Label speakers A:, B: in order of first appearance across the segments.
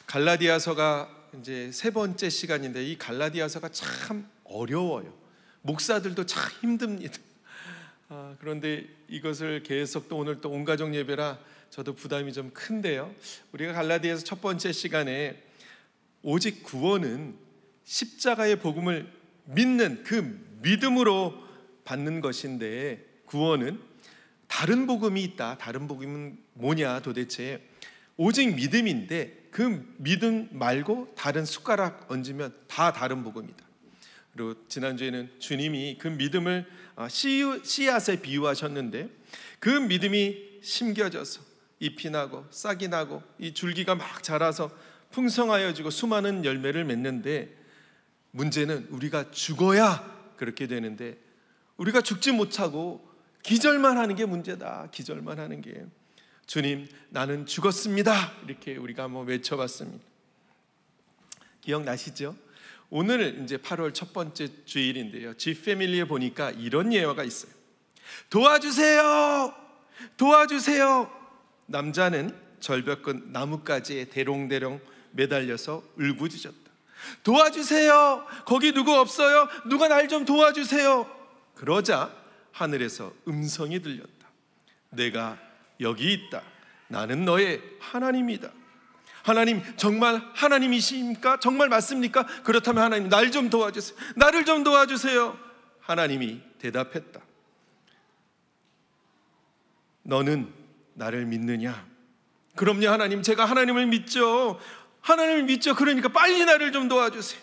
A: 갈라디아서가 이제 세 번째 시간인데 이 갈라디아서가 참 어려워요. 목사들도 참 힘듭니다. 그런데 이것을 계속 또 오늘 또 온가족 예배라 저도 부담이 좀 큰데요. 우리가 갈라디아서 첫 번째 시간에 오직 구원은 십자가의 복음을 믿는 그 믿음으로 받는 것인데, 구원은 다른 복음이 있다. 다른 복음은 뭐냐 도대체? 오직 믿음인데 그 믿음 말고 다른 숟가락 얹으면 다 다른 복음이다. 그리고 지난주에는 주님이 그 믿음을 씨앗에 비유하셨는데, 그 믿음이 심겨져서 잎이 나고 싹이 나고 이 줄기가 막 자라서 풍성하여지고 수많은 열매를 맺는데, 문제는 우리가 죽어야 그렇게 되는데 우리가 죽지 못하고 기절만 하는 게 문제다. 기절만 하는 게. 주님, 나는 죽었습니다. 이렇게 우리가 한번 외쳐봤습니다. 기억나시죠? 오늘 이제 8월 첫 번째 주일인데요. G패밀리에 보니까 이런 예화가 있어요. 도와주세요! 도와주세요! 남자는 절벽 끝 나뭇가지에 대롱대롱 매달려서 울부짖었다. 도와주세요! 거기 누구 없어요? 누가 날 좀 도와주세요! 그러자 하늘에서 음성이 들렸다. 내가 여기 있다. 나는 너의 하나님이다. 하나님, 정말 하나님이십니까? 정말 맞습니까? 그렇다면 하나님, 날 좀 도와주세요. 나를 좀 도와주세요. 하나님이 대답했다. 너는 나를 믿느냐? 그럼요 하나님, 제가 하나님을 믿죠. 하나님을 믿죠. 그러니까 빨리 나를 좀 도와주세요.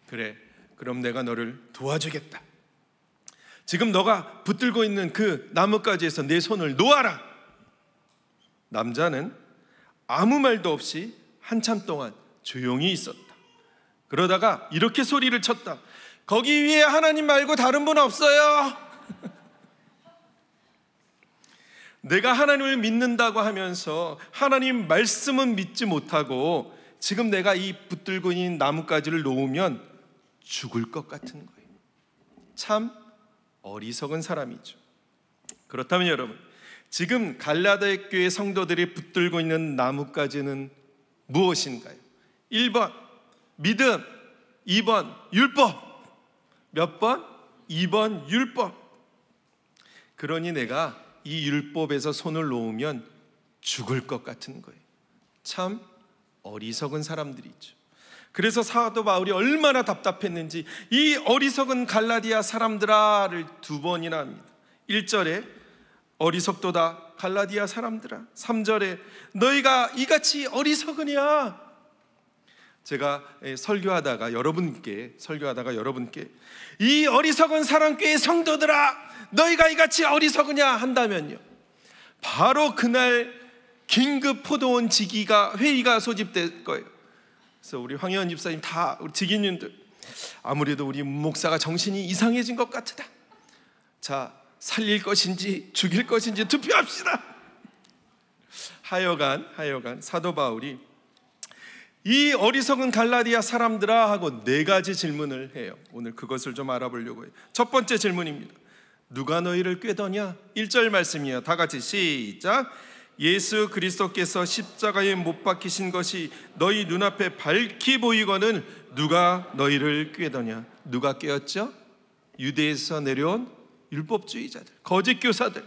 A: 그래, 그럼 내가 너를 도와주겠다. 지금 너가 붙들고 있는 그 나뭇가지에서 내 손을 놓아라. 남자는 아무 말도 없이 한참 동안 조용히 있었다. 그러다가 이렇게 소리를 쳤다. 거기 위에 하나님 말고 다른 분 없어요? 내가 하나님을 믿는다고 하면서 하나님 말씀은 믿지 못하고 지금 내가 이 붙들고 있는 나뭇가지를 놓으면 죽을 것 같은 거예요. 참 어리석은 사람이죠. 그렇다면 여러분, 지금 갈라디아 교회 성도들이 붙들고 있는 나뭇가지는 무엇인가요? 1번 믿음, 2번 율법. 몇 번? 2번 율법. 그러니 내가 이 율법에서 손을 놓으면 죽을 것 같은 거예요. 참 어리석은 사람들이죠. 그래서 사도 바울이 얼마나 답답했는지 이 어리석은 갈라디아 사람들아를 2번이나 합니다. 1절에 어리석도다 갈라디아 사람들아, 3절에 너희가 이같이 어리석으냐. 제가 설교하다가 여러분께 이 어리석은 사랑교회 성도들아, 너희가 이같이 어리석으냐 한다면요, 바로 그날 긴급 포도원 회의가 소집될 거예요. 그래서 우리 황혜원 집사님, 다 우리 직인님들, 아무래도 우리 목사가 정신이 이상해진 것 같으다. 자, 살릴 것인지 죽일 것인지 투표합시다. 하여간 사도 바울이 이 어리석은 갈라디아 사람들아 하고 4가지 질문을 해요. 오늘 그것을 좀 알아보려고 해요. 첫 번째 질문입니다. 누가 너희를 꾀더냐? 1절 말씀이에요. 다 같이 시작. 예수 그리스도께서 십자가에 못 박히신 것이 너희 눈앞에 밝히 보이거늘 누가 너희를 꾀더냐? 누가 꾀었죠? 유대에서 내려온 율법주의자들, 거짓 교사들.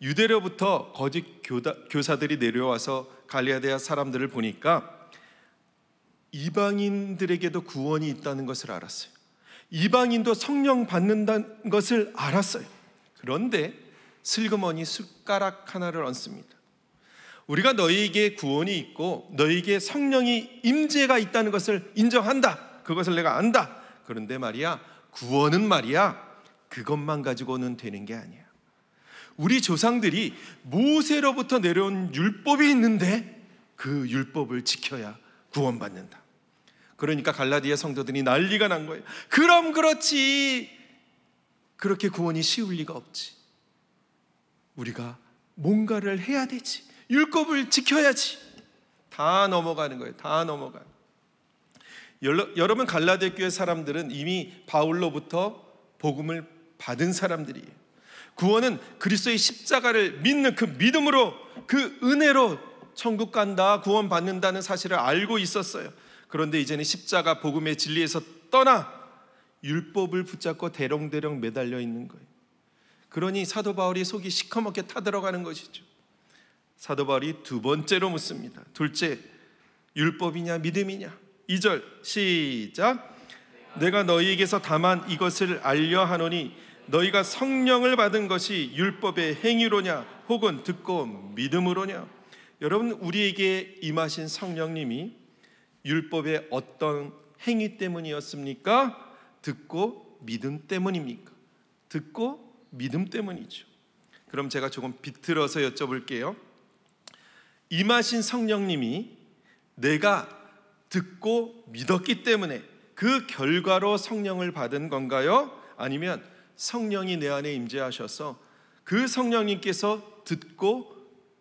A: 유대로부터 거짓 교사들이 내려와서 갈라디아 사람들을 보니까 이방인들에게도 구원이 있다는 것을 알았어요. 이방인도 성령 받는다는 것을 알았어요. 그런데 슬그머니 숟가락 하나를 얹습니다. 우리가 너희에게 구원이 있고 너희에게 성령이 임재가 있다는 것을 인정한다. 그것을 내가 안다. 그런데 말이야, 구원은 말이야, 그것만 가지고는 되는 게 아니야. 우리 조상들이 모세로부터 내려온 율법이 있는데 그 율법을 지켜야 구원받는다. 그러니까 갈라디아 성도들이 난리가 난 거예요. 그럼 그렇지, 그렇게 구원이 쉬울 리가 없지. 우리가 뭔가를 해야 되지. 율법을 지켜야지. 다 넘어가는 거예요. 다 넘어가. 여러분, 갈라디아 교회 사람들은 이미 바울로부터 복음을 받은 사람들이에요. 구원은 그리스도의 십자가를 믿는 그 믿음으로, 그 은혜로 천국 간다, 구원 받는다는 사실을 알고 있었어요. 그런데 이제는 십자가 복음의 진리에서 떠나 율법을 붙잡고 대롱대롱 매달려 있는 거예요. 그러니 사도 바울이 속이 시커멓게 타들어가는 것이죠. 사도 바울이 두 번째로 묻습니다. 둘째, 율법이냐 믿음이냐? 2절 시작. 내가 너희에게서 다만 이것을 알려 하노니 너희가 성령을 받은 것이 율법의 행위로냐 혹은 듣고 믿음으로냐? 여러분, 우리에게 임하신 성령님이 율법의 어떤 행위 때문이었습니까? 듣고 믿음 때문입니까? 듣고 믿음 때문이죠. 그럼 제가 조금 비틀어서 여쭤볼게요. 임하신 성령님이 내가 듣고 믿었기 때문에 그 결과로 성령을 받은 건가요? 아니면 성령이 내 안에 임재하셔서 그 성령님께서 듣고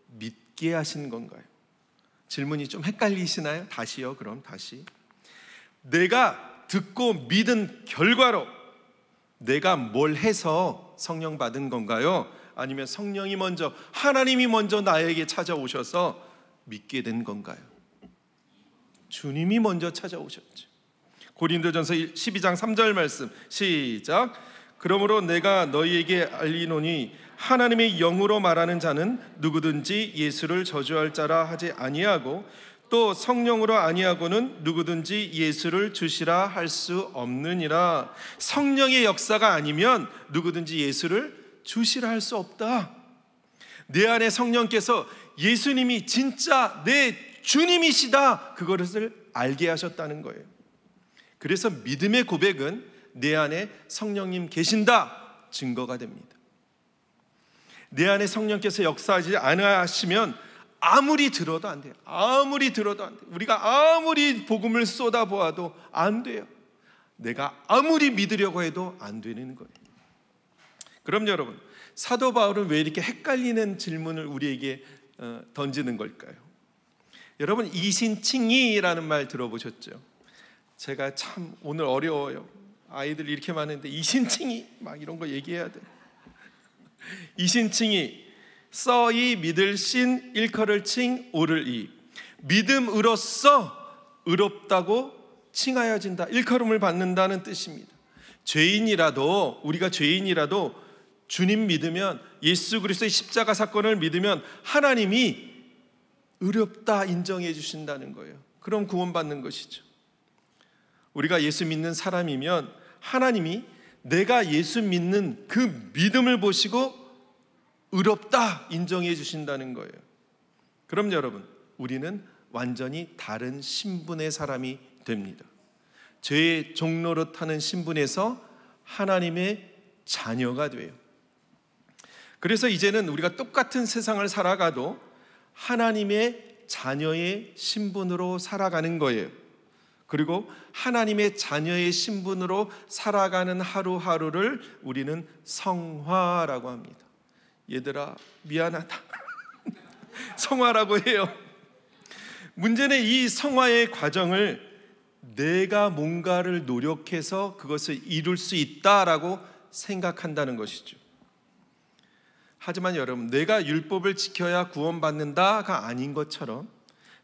A: 믿게 하신 건가요? 질문이 좀 헷갈리시나요? 다시요. 그럼 다시. 내가 듣고 믿은 결과로 내가 뭘 해서 성령 받은 건가요? 아니면 성령이 먼저, 하나님이 먼저 나에게 찾아오셔서 믿게 된 건가요? 주님이 먼저 찾아오셨죠. 고린도전서 12장 3절 말씀 시작. 그러므로 내가 너희에게 알리노니 하나님의 영으로 말하는 자는 누구든지 예수를 저주할 자라 하지 아니하고 또 성령으로 아니하고는 누구든지 예수를 주시라 할 수 없느니라. 성령의 역사가 아니면 누구든지 예수를 주시라 할 수 없다. 내 안에 성령께서 예수님이 진짜 내 주님이시다, 그것을 알게 하셨다는 거예요. 그래서 믿음의 고백은 내 안에 성령님 계신다 증거가 됩니다. 내 안에 성령께서 역사하지 않으시면 아무리 들어도 안 돼요. 아무리 들어도 안 돼요. 우리가 아무리 복음을 쏟아보아도 안 돼요. 내가 아무리 믿으려고 해도 안 되는 거예요. 그럼 여러분, 사도 바울은 왜 이렇게 헷갈리는 질문을 우리에게 던지는 걸까요? 여러분, 이신칭의라는 말 들어보셨죠? 제가 참 오늘 어려워요. 아이들 이렇게 많은데 이신칭의 막 이런 거 얘기해야 돼. 이신칭의, 써이 믿을 신 일컬을 칭 오를 이, 믿음으로써 의롭다고 칭하여진다, 일컬음을 받는다는 뜻입니다. 죄인이라도, 우리가 죄인이라도 주님 믿으면, 예수 그리스도의 십자가 사건을 믿으면 하나님이 의롭다 인정해 주신다는 거예요. 그럼 구원받는 것이죠. 우리가 예수 믿는 사람이면 하나님이 내가 예수 믿는 그 믿음을 보시고 의롭다 인정해 주신다는 거예요. 그럼 여러분, 우리는 완전히 다른 신분의 사람이 됩니다. 죄의 종노릇하는 신분에서 하나님의 자녀가 돼요. 그래서 이제는 우리가 똑같은 세상을 살아가도 하나님의 자녀의 신분으로 살아가는 거예요. 그리고 하나님의 자녀의 신분으로 살아가는 하루하루를 우리는 성화라고 합니다. 얘들아 미안하다 성화라고 해요. 문제는 이 성화의 과정을 내가 뭔가를 노력해서 그것을 이룰 수 있다라고 생각한다는 것이죠. 하지만 여러분, 내가 율법을 지켜야 구원받는다가 아닌 것처럼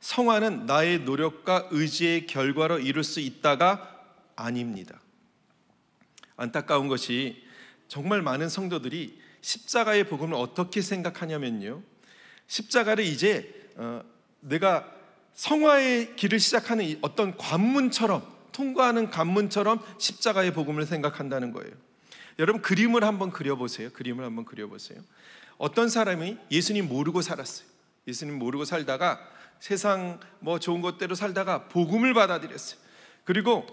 A: 성화는 나의 노력과 의지의 결과로 이룰 수 있다가 아닙니다. 안타까운 것이 정말 많은 성도들이 십자가의 복음을 어떻게 생각하냐면요, 십자가를 이제 내가 성화의 길을 시작하는 어떤 관문처럼, 통과하는 관문처럼 십자가의 복음을 생각한다는 거예요. 여러분, 그림을 한번 그려보세요. 어떤 사람이 예수님 모르고 살았어요. 예수님 모르고 살다가 세상 좋은 것대로 살다가 복음을 받아들였어요. 그리고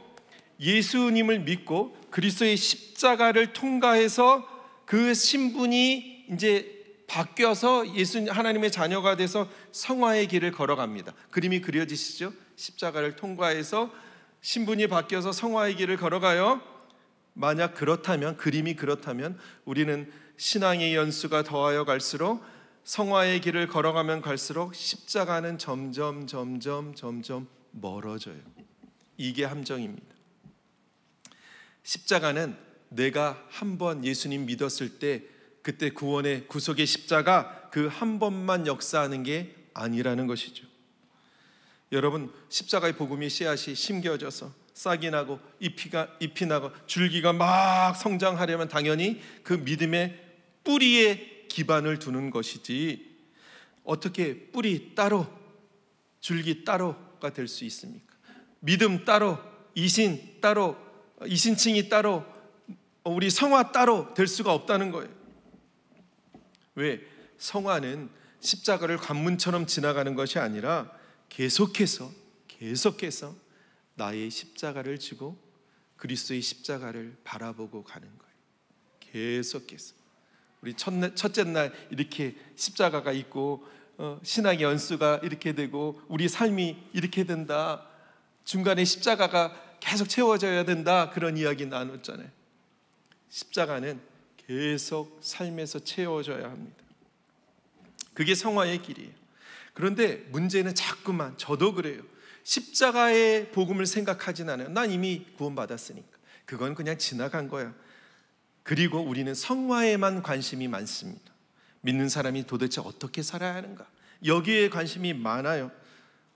A: 예수님을 믿고 그리스도의 십자가를 통과해서 그 신분이 이제 바뀌어서 하나님의 자녀가 돼서 성화의 길을 걸어갑니다. 그림이 그려지시죠? 십자가를 통과해서 신분이 바뀌어서 성화의 길을 걸어가요. 만약 그렇다면, 그림이 그렇다면 우리는 신앙의 연수가 더하여 갈수록, 성화의 길을 걸어가면 갈수록 십자가는 점점 멀어져요. 이게 함정입니다. 십자가는 내가 한번 예수님 믿었을 때 그때 구원의 구속의 십자가 그 한 번만 역사하는 게 아니라는 것이죠. 여러분, 십자가의 복음이 씨앗이 심겨져서 싹이 나고 잎이 나고 줄기가 막 성장하려면 당연히 그 믿음의 뿌리에 기반을 두는 것이지, 어떻게 뿌리 따로 줄기 따로가 될 수 있습니까? 믿음 따로, 이신 따로, 이신칭이 따로, 우리 성화 따로 될 수가 없다는 거예요. 왜? 성화는 십자가를 관문처럼 지나가는 것이 아니라 계속해서 나의 십자가를 지고 그리스도의 십자가를 바라보고 가는 거예요. 계속해서. 우리 첫째 날 이렇게 십자가가 있고 신앙의 연수가 이렇게 되고 우리 삶이 이렇게 된다, 중간에 십자가가 계속 채워져야 된다, 그런 이야기 나눴잖아요. 십자가는 계속 삶에서 채워져야 합니다. 그게 성화의 길이에요. 그런데 문제는 자꾸만, 저도 그래요, 십자가의 복음을 생각하진 않아요. 난 이미 구원받았으니까 그건 그냥 지나간 거야. 그리고 우리는 성화에만 관심이 많습니다. 믿는 사람이 도대체 어떻게 살아야 하는가, 여기에 관심이 많아요.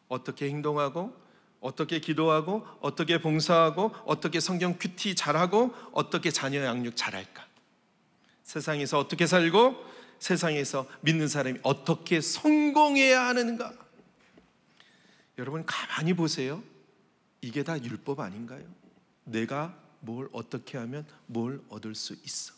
A: 어떻게 행동하고, 어떻게 기도하고, 어떻게 봉사하고, 어떻게 성경 큐티 잘하고, 어떻게 자녀 양육 잘할까, 세상에서 어떻게 살고, 세상에서 믿는 사람이 어떻게 성공해야 하는가. 여러분 가만히 보세요. 이게 다 율법 아닌가요? 내가 뭘 어떻게 하면 뭘 얻을 수 있어.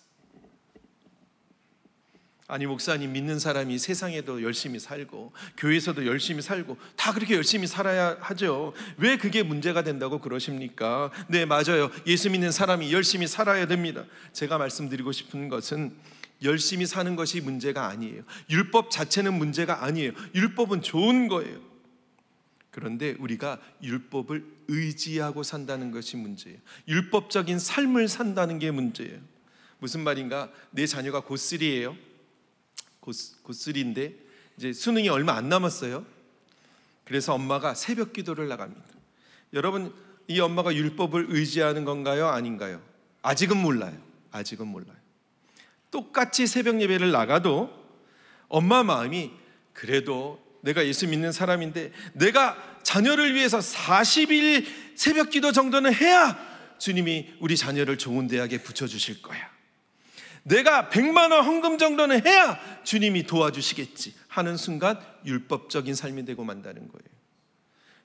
A: 아니 목사님, 믿는 사람이 세상에도 열심히 살고 교회에서도 열심히 살고 다 그렇게 열심히 살아야 하죠. 왜 그게 문제가 된다고 그러십니까? 네, 맞아요. 예수 믿는 사람이 열심히 살아야 됩니다. 제가 말씀드리고 싶은 것은 열심히 사는 것이 문제가 아니에요. 율법 자체는 문제가 아니에요. 율법은 좋은 거예요. 그런데 우리가 율법을 의지하고 산다는 것이 문제예요. 율법적인 삶을 산다는 게 문제예요. 무슨 말인가? 내 자녀가 고3예요. 고3인데 이제 수능이 얼마 안 남았어요. 그래서 엄마가 새벽 기도를 나갑니다. 여러분, 이 엄마가 율법을 의지하는 건가요? 아닌가요? 아직은 몰라요. 똑같이 새벽 예배를 나가도 엄마 마음이, 그래도 내가 예수 믿는 사람인데 내가 자녀를 위해서 40일 새벽 기도 정도는 해야 주님이 우리 자녀를 좋은 대학에 붙여주실 거야, 내가 100만 원 헌금 정도는 해야 주님이 도와주시겠지 하는 순간 율법적인 삶이 되고 만다는 거예요.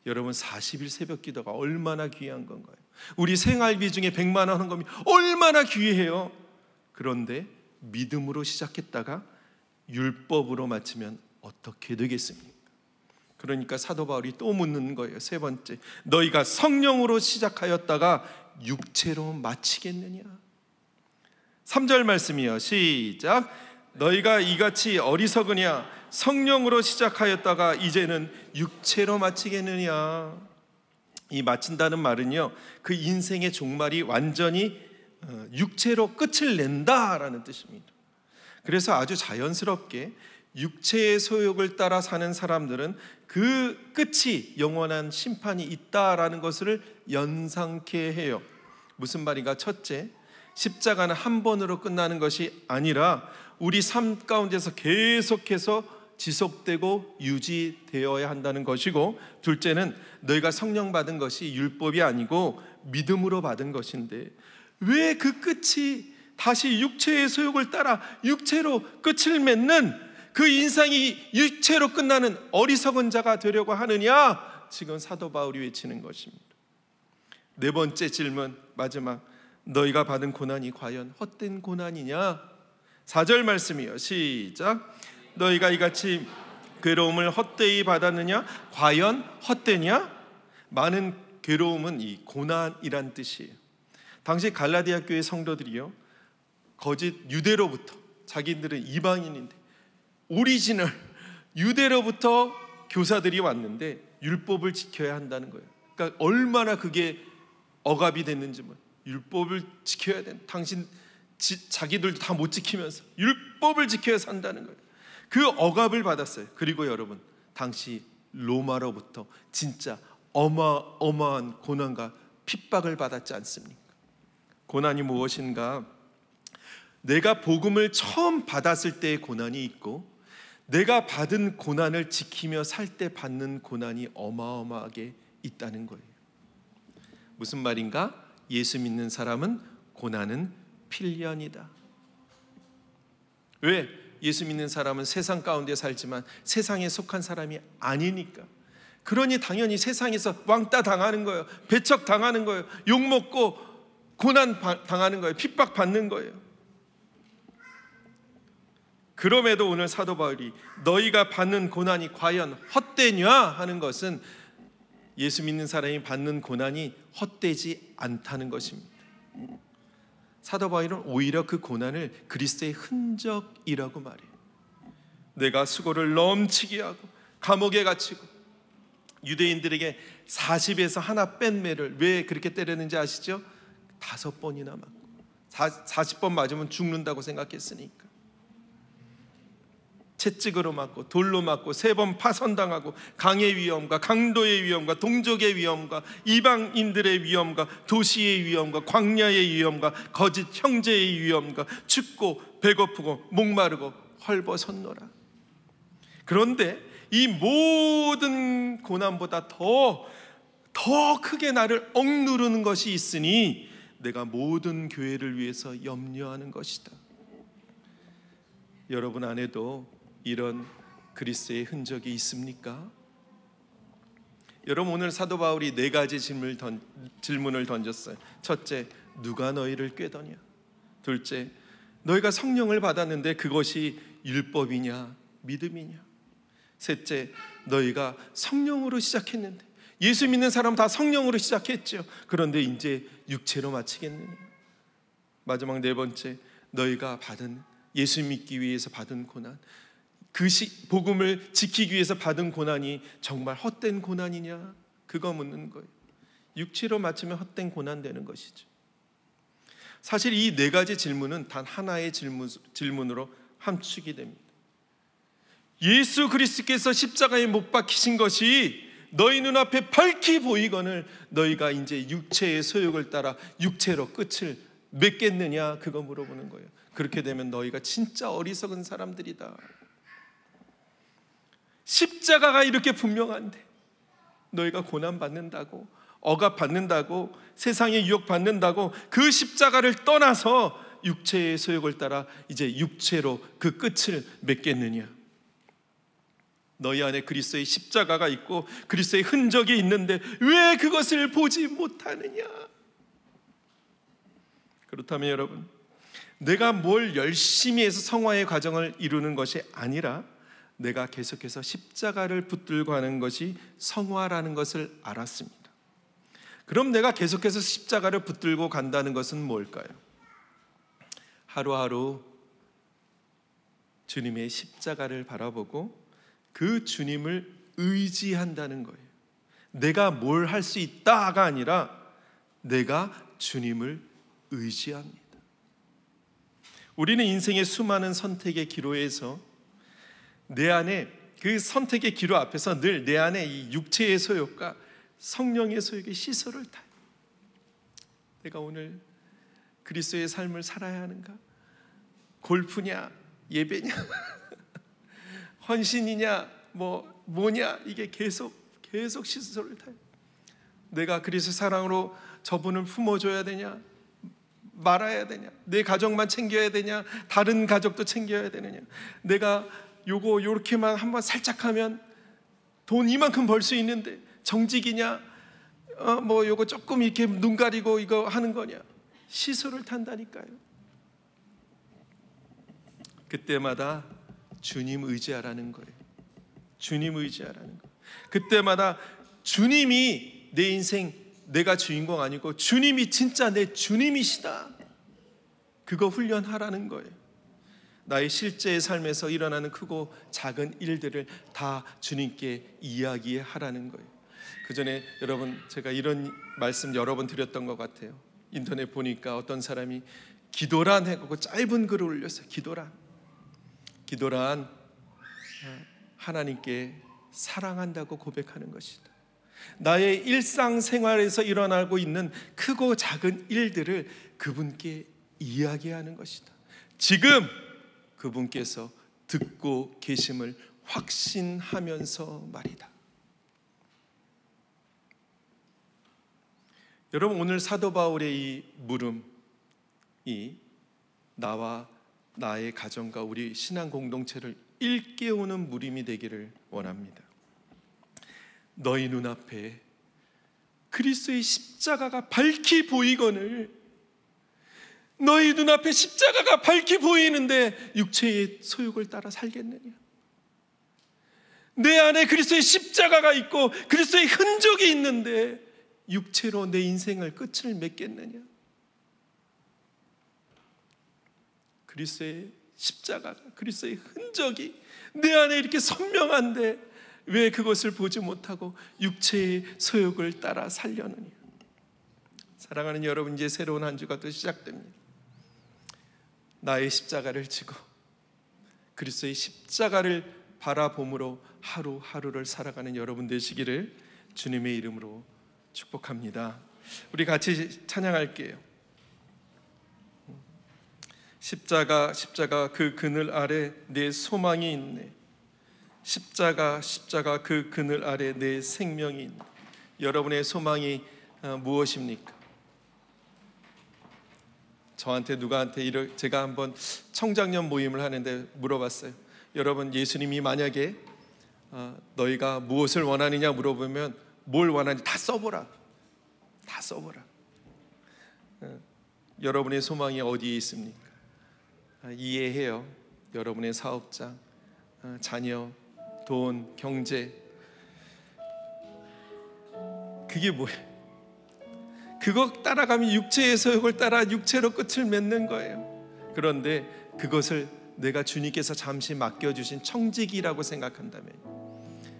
A: 여러분, 40일 새벽 기도가 얼마나 귀한 건가요? 우리 생활비 중에 100만 원 헌금이 얼마나 귀해요. 그런데 믿음으로 시작했다가 율법으로 마치면 어떻게 되겠습니까? 그러니까 사도 바울이 또 묻는 거예요. 세 번째, 너희가 성령으로 시작하였다가 육체로 마치겠느냐? 3절 말씀이요, 시작. 너희가 이같이 어리석으냐? 성령으로 시작하였다가 이제는 육체로 마치겠느냐? 이 마친다는 말은요, 그 인생의 종말이 완전히 육체로 끝을 낸다라는 뜻입니다. 그래서 아주 자연스럽게 육체의 소욕을 따라 사는 사람들은 그 끝이 영원한 심판이 있다라는 것을 연상케 해요. 무슨 말인가? 첫째, 십자가는 한 번으로 끝나는 것이 아니라 우리 삶 가운데서 계속해서 지속되고 유지되어야 한다는 것이고, 둘째는 너희가 성령 받은 것이 율법이 아니고 믿음으로 받은 것인데 왜 그 끝이 다시 육체의 소욕을 따라 육체로 끝을 맺는 그 인생이 육체로 끝나는 어리석은 자가 되려고 하느냐? 지금 사도 바울이 외치는 것입니다. 네 번째 질문, 마지막, 너희가 받은 고난이 과연 헛된 고난이냐? 4절 말씀이요, 시작. 너희가 이같이 괴로움을 헛되이 받았느냐? 과연 헛되냐? 많은 괴로움은 이 고난이란 뜻이에요. 당시 갈라디아 교회 성도들이요, 거짓 유대로부터, 자기들은 이방인인데 오리지널 유대로부터 교사들이 왔는데 율법을 지켜야 한다는 거예요. 그러니까 얼마나 그게 억압이 됐는지, 율법을 지켜야 돼. 당신 자기들도 다 못 지키면서 율법을 지켜야 산다는 거예요. 그 억압을 받았어요. 그리고 여러분, 당시 로마로부터 진짜 어마어마한 고난과 핍박을 받았지 않습니까? 고난이 무엇인가? 내가 복음을 처음 받았을 때의 고난이 있고, 내가 받은 고난을 지키며 살 때 받는 고난이 어마어마하게 있다는 거예요. 무슨 말인가? 예수 믿는 사람은 고난은 필연이다. 왜? 예수 믿는 사람은 세상 가운데 살지만 세상에 속한 사람이 아니니까. 그러니 당연히 세상에서 왕따 당하는 거예요. 배척 당하는 거예요. 욕먹고 고난 당하는 거예요. 핍박 받는 거예요. 그럼에도 오늘 사도 바울이 너희가 받는 고난이 과연 헛되냐 하는 것은 예수 믿는 사람이 받는 고난이 헛되지 않다는 것입니다. 사도 바울은 오히려 그 고난을 그리스도의 흔적이라고 말해요. 내가 수고를 넘치게 하고 감옥에 갇히고 유대인들에게 40에서 하나 뺀 매를 왜 그렇게 때렸는지 아시죠? 5번이나 맞고 40번 맞으면 죽는다고 생각했으니까 채찍으로 맞고 돌로 맞고 3번 파선당하고 강의 위험과 강도의 위험과 동족의 위험과 이방인들의 위험과 도시의 위험과 광야의 위험과 거짓 형제의 위험과 춥고 배고프고 목마르고 헐벗었노라. 그런데 이 모든 고난보다 더 크게 나를 억누르는 것이 있으니 내가 모든 교회를 위해서 염려하는 것이다. 여러분 안에도 이런 그리스도의 흔적이 있습니까? 여러분 오늘 사도 바울이 4가지 질문을 던졌어요. 첫째, 누가 너희를 꾀더냐? 둘째, 너희가 성령을 받았는데 그것이 율법이냐 믿음이냐? 셋째, 너희가 성령으로 시작했는데 예수 믿는 사람 다 성령으로 시작했죠. 그런데 이제 육체로 마치겠느냐? 마지막 4번째, 너희가 받은 예수 믿기 위해서 받은 고난, 그 복음을 지키기 위해서 받은 고난이 정말 헛된 고난이냐? 그거 묻는 거예요. 육체로 마치면 헛된 고난 되는 것이죠. 사실 이 4가지 질문은 단 하나의 질문으로 함축이 됩니다. 예수 그리스도께서 십자가에 못 박히신 것이 너희 눈앞에 밝히 보이거늘 너희가 이제 육체의 소욕을 따라 육체로 끝을 맺겠느냐? 그거 물어보는 거예요. 그렇게 되면 너희가 진짜 어리석은 사람들이다. 십자가가 이렇게 분명한데 너희가 고난받는다고 억압받는다고 세상의 유혹받는다고 그 십자가를 떠나서 육체의 소욕을 따라 이제 육체로 그 끝을 맺겠느냐? 너희 안에 그리스도의 십자가가 있고 그리스도의 흔적이 있는데 왜 그것을 보지 못하느냐? 그렇다면 여러분, 내가 뭘 열심히 해서 성화의 과정을 이루는 것이 아니라 내가 계속해서 십자가를 붙들고 하는 것이 성화라는 것을 알았습니다. 그럼 내가 계속해서 십자가를 붙들고 간다는 것은 뭘까요? 하루하루 주님의 십자가를 바라보고 그 주님을 의지한다는 거예요. 내가 뭘 할 수 있다가 아니라 내가 주님을 의지합니다. 우리는 인생의 수많은 선택의 기로에서 내 안에 그 선택의 기로 앞에서 늘 내 안에 이 육체의 소욕과 성령의 소욕의 시설을 타요. 내가 오늘 그리스도의 삶을 살아야 하는가? 골프냐? 예배냐? 헌신이냐? 뭐냐? 이게 계속 시설을 타요. 내가 그리스도 사랑으로 저분을 품어줘야 되냐? 말아야 되냐? 내 가족만 챙겨야 되냐? 다른 가족도 챙겨야 되느냐? 내가 요렇게만 한번 살짝 하면 돈 이만큼 벌 수 있는데 정직이냐? 요거 조금 이렇게 눈 가리고 이거 하는 거냐? 시설을 탄다니까요. 그때마다 주님 의지하라는 거예요. 주님 의지하라는 거예요. 그때마다 주님이 내 인생 내가 주인공 아니고 주님이 진짜 내 주님이시다. 그거 훈련하라는 거예요. 나의 실제의 삶에서 일어나는 크고 작은 일들을 다 주님께 이야기하라는 거예요. 그 전에 여러분 제가 이런 말씀 여러 번 드렸던 것 같아요. 인터넷 보니까 어떤 사람이 기도란 해고 짧은 글을 올렸어요. 기도란 하나님께 사랑한다고 고백하는 것이다. 나의 일상생활에서 일어나고 있는 크고 작은 일들을 그분께 이야기하는 것이다. 지금 그분께서 듣고 계심을 확신하면서 말이다. 여러분, 오늘 사도 바울의 이 물음이 나와 나의 가정과 우리 신앙 공동체를 일깨우는 물음이 되기를 원합니다. 너희 눈앞에 그리스도의 십자가가 밝히 보이거늘, 너희 눈앞에 십자가가 밝히 보이는데 육체의 소욕을 따라 살겠느냐? 내 안에 그리스도의 십자가가 있고 그리스도의 흔적이 있는데 육체로 내 인생을 끝을 맺겠느냐? 그리스도의 십자가가, 그리스도의 흔적이 내 안에 이렇게 선명한데 왜 그것을 보지 못하고 육체의 소욕을 따라 살려느냐? 사랑하는 여러분, 이제 새로운 한 주가 또 시작됩니다. 나의 십자가를 지고 그리스도의 십자가를 바라봄으로 하루하루를 살아가는 여러분 되시기를 주님의 이름으로 축복합니다. 우리 같이 찬양할게요. 십자가 그 그늘 아래 내 소망이 있네. 십자가 그 그늘 아래 내 생명이 있네. 여러분의 소망이 무엇입니까? 저한테 누구한테 제가 한번 청장년 모임을 하는데 물어봤어요. 여러분, 예수님이 만약에 너희가 무엇을 원하느냐 물어보면 뭘 원하는지 다 써보라. 다 써보라. 여러분의 소망이 어디에 있습니까? 이해해요. 여러분의 사업장, 자녀, 돈, 경제. 그게 뭐예요? 그거 따라가면 육체의 소욕을 따라 육체로 끝을 맺는 거예요. 그런데 그것을 내가 주님께서 잠시 맡겨주신 청지기라고 생각한다면,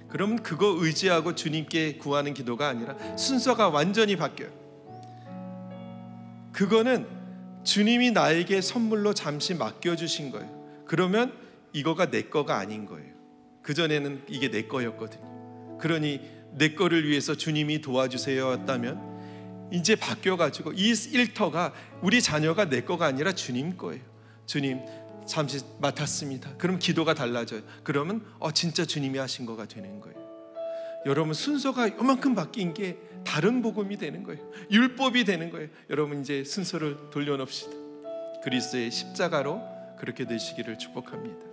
A: 그러면 그거 의지하고 주님께 구하는 기도가 아니라 순서가 완전히 바뀌어요. 그거는 주님이 나에게 선물로 잠시 맡겨주신 거예요. 그러면 이거가 내 거가 아닌 거예요. 그전에는 이게 내 거였거든요. 그러니 내 거를 위해서 주님이 도와주세요 였다면 이제 바뀌어가지고 이 일터가 우리 자녀가 내 거가 아니라 주님 거예요. 주님 잠시 맡았습니다. 그럼 기도가 달라져요. 그러면 진짜 주님이 하신 거가 되는 거예요. 여러분, 순서가 이만큼 바뀐 게 다른 복음이 되는 거예요. 율법이 되는 거예요. 여러분, 이제 순서를 돌려놓읍시다. 그리스도의 십자가로 그렇게 되시기를 축복합니다.